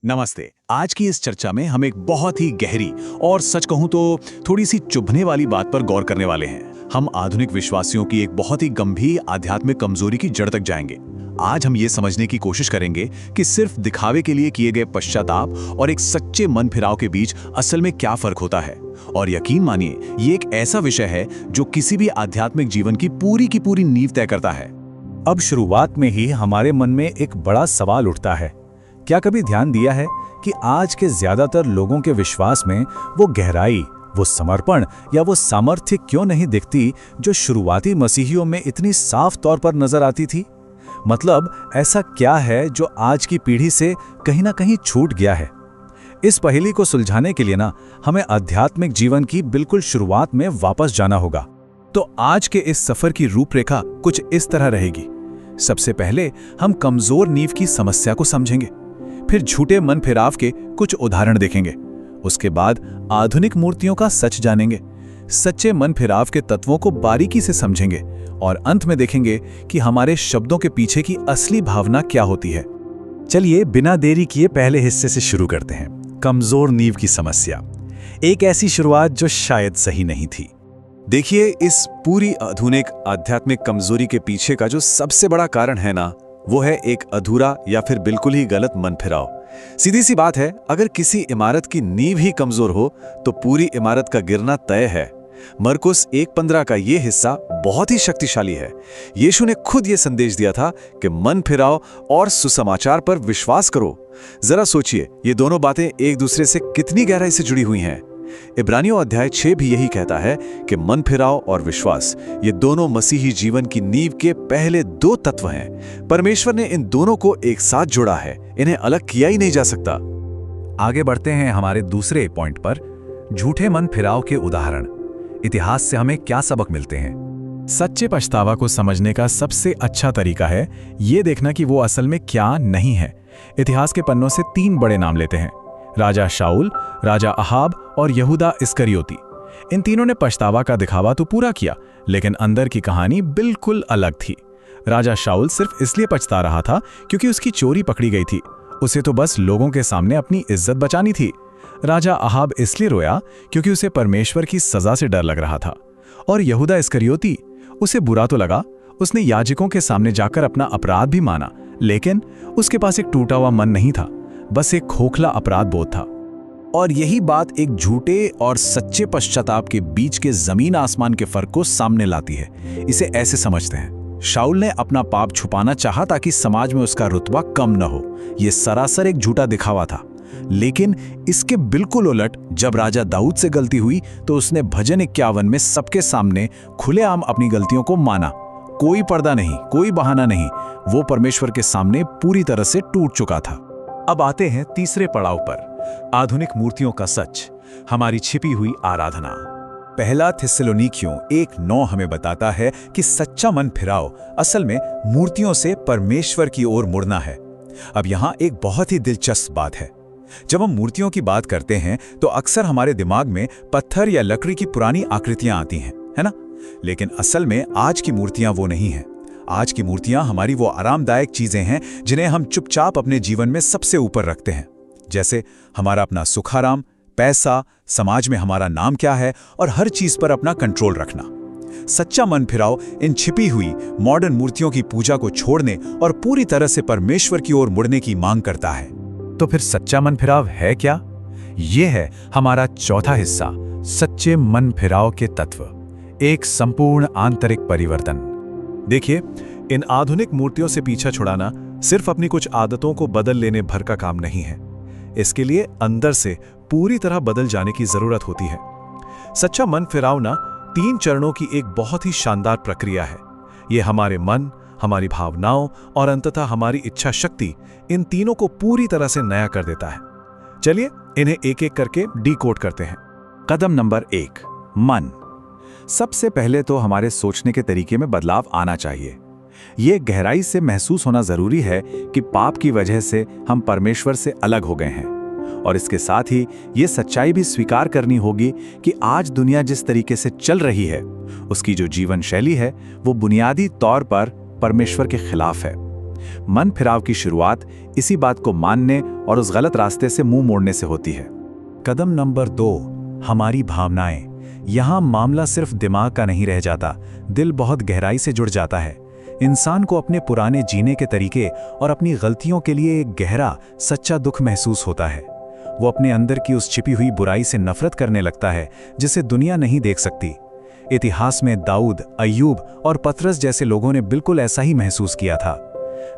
नमस्ते। आज की इस चर्चा में हम एक बहुत ही गहरी और सच कहूं तो थोड़ी सी चुभने वाली बात पर गौर करने वाले हैं। हम आधुनिक विश्वासियों की एक बहुत ही गंभीर आध्यात्मिक कमजोरी की जड़ तक जाएंगे। आज हम ये समझने की कोशिश करेंगे कि सिर्फ दिखावे के लिए किए गए पश्चाताप और एक सच्चे मन फिराव के बीच असल में क्या फर्क होता है। और यकीन मानिए, ये एक ऐसा विषय है जो किसी भी आध्यात्मिक जीवन की पूरी नींव तय करता है। अब शुरुआत में ही हमारे मन में एक बड़ा सवाल उठता है। क्या कभी ध्यान दिया है कि आज के ज्यादातर लोगों के विश्वास में वो गहराई, वो समर्पण या वो सामर्थ्य क्यों नहीं दिखती जो शुरुआती मसीहियों में इतनी साफ तौर पर नजर आती थी? मतलब ऐसा क्या है जो आज की पीढ़ी से कहीं ना कहीं छूट गया है? इस पहेली को सुलझाने के लिए हमें आध्यात्मिक जीवन की बिल्कुल शुरुआत में वापस जाना होगा। तो आज के इस सफर की रूपरेखा कुछ इस तरह रहेगी। सबसे पहले हम कमजोर नींव की समस्या को समझेंगे, फिर झूठे मन फिराव के कुछ उदाहरण देखेंगे, उसके बाद आधुनिक मूर्तियों का सच जानेंगे, सच्चे मन फिराव के तत्वों को बारीकी से समझेंगे और अंत में देखेंगे कि हमारे शब्दों के पीछे की असली भावना क्या होती है। चलिए बिना देरी किए पहले हिस्से से शुरू करते हैं। कमजोर नींव की समस्या, एक ऐसी शुरुआत जो शायद सही नहीं थी। देखिए, इस पूरी आधुनिक आध्यात्मिक कमजोरी के पीछे का जो सबसे बड़ा कारण है वो है एक अधूरा या फिर बिल्कुल ही गलत मन फिराव। सीधी सी बात है, अगर किसी इमारत की नींव ही कमजोर हो तो पूरी इमारत का गिरना तय है। मरकुस 1:15 का ये हिस्सा बहुत ही शक्तिशाली है। यीशु ने खुद ये संदेश दिया था कि मन फिराव और सुसमाचार पर विश्वास करो। जरा सोचिए, ये दोनों बातें एक दूसरे से कितनी गहराई से जुड़ी हुई हैं। इब्रानियों अध्याय 6 भी यही कहता है कि मन फिराव और विश्वास, ये दोनों मसीही जीवन की नींव के पहले दो तत्व हैं। परमेश्वर ने इन दोनों को एक साथ जोड़ा है, इन्हें अलग किया ही नहीं जा सकता। आगे बढ़ते हैं हमारे दूसरे पॉइंट पर, झूठे मन फिराव के उदाहरण। इतिहास से हमें क्या सबक मिलते हैं? सच्चे पछतावा को समझने का सबसे अच्छा तरीका है ये देखना कि वो असल में क्या नहीं है। इतिहास के पन्नों से 3 बड़े नाम लेते हैं, राजा शाऊल, राजा अहाब और यहूदा इस्करियोती। इन तीनों ने पछतावा का दिखावा तो पूरा किया, लेकिन अंदर की कहानी बिल्कुल अलग थी। राजा शाऊल सिर्फ इसलिए पछता रहा था क्योंकि उसकी चोरी पकड़ी गई थी। उसे तो बस लोगों के सामने अपनी इज्जत बचानी थी। राजा अहाब इसलिए रोया क्योंकि उसे परमेश्वर की सजा से डर लग रहा था। और यहूदा इस्करियोती, उसे बुरा तो लगा, उसने याजकों के सामने जाकर अपना अपराध भी माना, लेकिन उसके पास एक टूटा हुआ मन नहीं था, बस एक खोखला अपराध बोध था। और यही बात एक झूठे और सच्चे पश्चाताप के बीच के जमीन आसमान के फर्क को सामने लाती है। इसे ऐसे समझते हैं, शाऊल ने अपना पाप छुपाना चाहा ताकि समाज में उसका रुतबा कम न हो। यह सरासर एक झूठा दिखावा था। लेकिन इसके बिल्कुल उलट, जब राजा दाऊद से गलती हुई तो उसने भजन 51 में सबके सामने खुलेआम अपनी गलतियों को माना। कोई पर्दा नहीं, कोई बहाना नहीं, वो परमेश्वर के सामने पूरी तरह से टूट चुका था। अब आते हैं तीसरे पड़ाव पर, आधुनिक मूर्तियों का सच, हमारी छिपी हुई आराधना। पहला थिस्सलुनीकियों 1:9 हमें बताता है कि सच्चा मन फिराव असल में मूर्तियों से परमेश्वर की ओर मुड़ना है। अब यहां एक बहुत ही दिलचस्प बात है। जब हम मूर्तियों की बात करते हैं तो अक्सर हमारे दिमाग में पत्थर या लकड़ी की पुरानी आकृतियां आती हैं, है ना? लेकिन असल में आज की मूर्तियां वो नहीं हैं। आज की मूर्तियां हमारी वो आरामदायक चीजें हैं जिन्हें हम चुपचाप अपने जीवन में सबसे ऊपर रखते हैं, जैसे हमारा अपना सुखाराम, पैसा, समाज में हमारा नाम क्या है और हर चीज पर अपना कंट्रोल रखना। सच्चा मन फिराव इन छिपी हुई मॉडर्न मूर्तियों की पूजा को छोड़ने और पूरी तरह से परमेश्वर की ओर मुड़ने की मांग करता है। तो फिर सच्चा मन फिराव है क्या? ये है हमारा चौथा हिस्सा, सच्चे मन फिराव के तत्व, एक संपूर्ण आंतरिक परिवर्तन। देखिए, इन आधुनिक मूर्तियों से पीछा छुड़ाना सिर्फ अपनी कुछ आदतों को बदल लेने भर का काम नहीं है। इसके लिए अंदर से पूरी तरह बदल जाने की जरूरत होती है। सच्चा मन फिरावना 3 चरणों की एक बहुत ही शानदार प्रक्रिया है। यह हमारे मन, हमारी भावनाओं और अंततः हमारी इच्छा शक्ति, इन तीनों को पूरी तरह से नया कर देता है। चलिए इन्हें एक एक करके डीकोड करते हैं। कदम नंबर 1, मन। सबसे पहले तो हमारे सोचने के तरीके में बदलाव आना चाहिए। ये गहराई से महसूस होना जरूरी है कि पाप की वजह से हम परमेश्वर से अलग हो गए हैं, और इसके साथ ही ये सच्चाई भी स्वीकार करनी होगी कि आज दुनिया जिस तरीके से चल रही है, उसकी जो जीवन शैली है वो बुनियादी तौर पर परमेश्वर के खिलाफ है। मन फिराव की शुरुआत इसी बात को मानने और उस गलत रास्ते से मुंह मोड़ने से होती है। कदम नंबर 2, हमारी भावनाएं। यहाँ मामला सिर्फ दिमाग का नहीं रह जाता, दिल बहुत गहराई से जुड़ जाता है। इंसान को अपने पुराने जीने के तरीके और अपनी गलतियों के लिए एक गहरा सच्चा दुख महसूस होता है। वो अपने अंदर की उस छिपी हुई बुराई से नफरत करने लगता है जिसे दुनिया नहीं देख सकती। इतिहास में दाऊद, अय्यूब और पतरस जैसे लोगों ने बिल्कुल ऐसा ही महसूस किया था।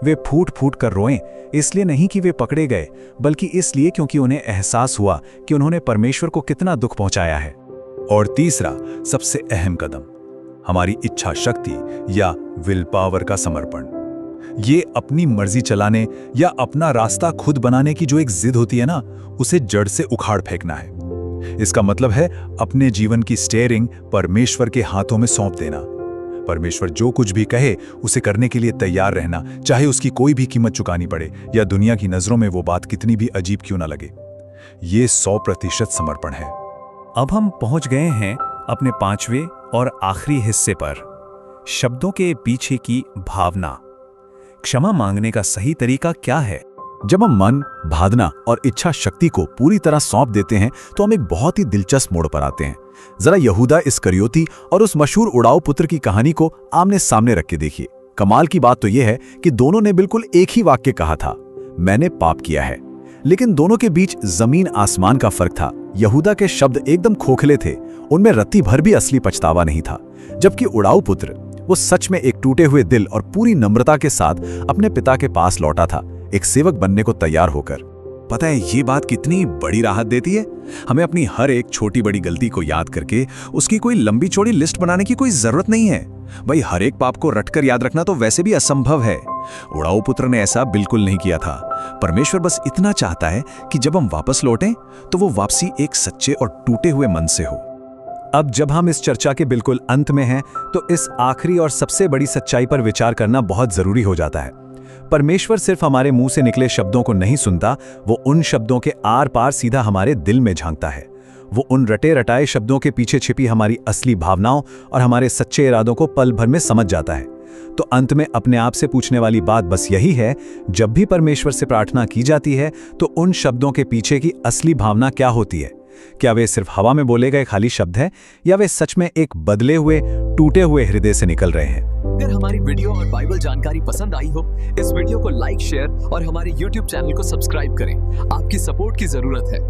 वे फूट फूट कर रोएं, इसलिए नहीं कि वे पकड़े गए, बल्कि इसलिए क्योंकि उन्हें एहसास हुआ कि उन्होंने परमेश्वर को कितना दुख पहुंचाया है। और तीसरा, सबसे अहम कदम, हमारी इच्छा शक्ति या विल पावर का समर्पण। ये अपनी मर्जी चलाने या अपना रास्ता खुद बनाने की जो एक जिद होती है ना, उसे जड़ से उखाड़ फेंकना है। इसका मतलब है अपने जीवन की स्टीयरिंग परमेश्वर के हाथों में सौंप देना। परमेश्वर जो कुछ भी कहे उसे करने के लिए तैयार रहना, चाहे उसकी कोई भी कीमत चुकानी पड़े या दुनिया की नजरों में वो बात कितनी भी अजीब क्यों ना लगे। ये 100% समर्पण है। अब हम पहुंच गए हैं अपने 5वें और आखिरी हिस्से पर, शब्दों के पीछे की भावना। क्षमा मांगने का सही तरीका क्या है? जब हम मन, भावना और इच्छा शक्ति को पूरी तरह सौंप देते हैं तो हम एक बहुत ही दिलचस्प मोड़ पर आते हैं। जरा यहूदा इस्करियोती और उस मशहूर उड़ाऊ पुत्र की कहानी को आमने सामने रख के देखिए। कमाल की बात तो यह है कि दोनों ने बिल्कुल एक ही वाक्य कहा था, मैंने पाप किया है। लेकिन दोनों के बीच जमीन आसमान का फर्क था। यहूदा के शब्द एकदम खोखले थे, उनमें रत्ती भर भी असली पछतावा नहीं था, जबकि उड़ाऊ पुत्र वो सच में एक टूटे हुए दिल और पूरी नम्रता के साथ अपने पिता के पास लौटा था, एक सेवक बनने को तैयार होकर। पता है ये बात कितनी बड़ी राहत देती है? हमें अपनी हर एक छोटी बड़ी गलती को याद करके उसकी कोई लंबी चौड़ी लिस्ट बनाने की कोई जरूरत नहीं है। भाई हर एक पाप को रटकर याद रखना तो वैसे भी असंभव है। उड़ाऊ पुत्र ने ऐसा बिल्कुल नहीं किया था। परमेश्वर बस इतना चाहता है कि जब हम वापस लौटें तो वो वापसी एक सच्चे और टूटे हुए मन से हो। अब जब हम इस चर्चा के बिल्कुल अंत में हैं, तो इस आखिरी और सबसे बड़ी सच्चाई पर विचार करना बहुत जरूरी हो जाता है। परमेश्वर सिर्फ हमारे मुंह से निकले शब्दों को नहीं सुनता, वो उन शब्दों के आर पार सीधा हमारे दिल में झांकता है। वो उन रटे रटाए शब्दों के पीछे छिपी हमारी असली भावनाओं और हमारे सच्चे इरादों को पल भर में समझ जाता है। तो अंत में अपने आप से पूछने वाली बात बस यही है, जब भी परमेश्वर से प्रार्थना की जाती है तो उन शब्दों के पीछे की असली भावना क्या होती है? क्या वे सिर्फ हवा में बोले गए खाली शब्द हैं, या वे सच में एक बदले हुए, टूटे हुए हृदय से निकल रहे हैं? अगर हमारी वीडियो और बाइबल जानकारी पसंद आई हो, इस वीडियो को लाइक, शेयर और हमारे YouTube चैनल को सब्सक्राइब करें। आपकी सपोर्ट की जरूरत है।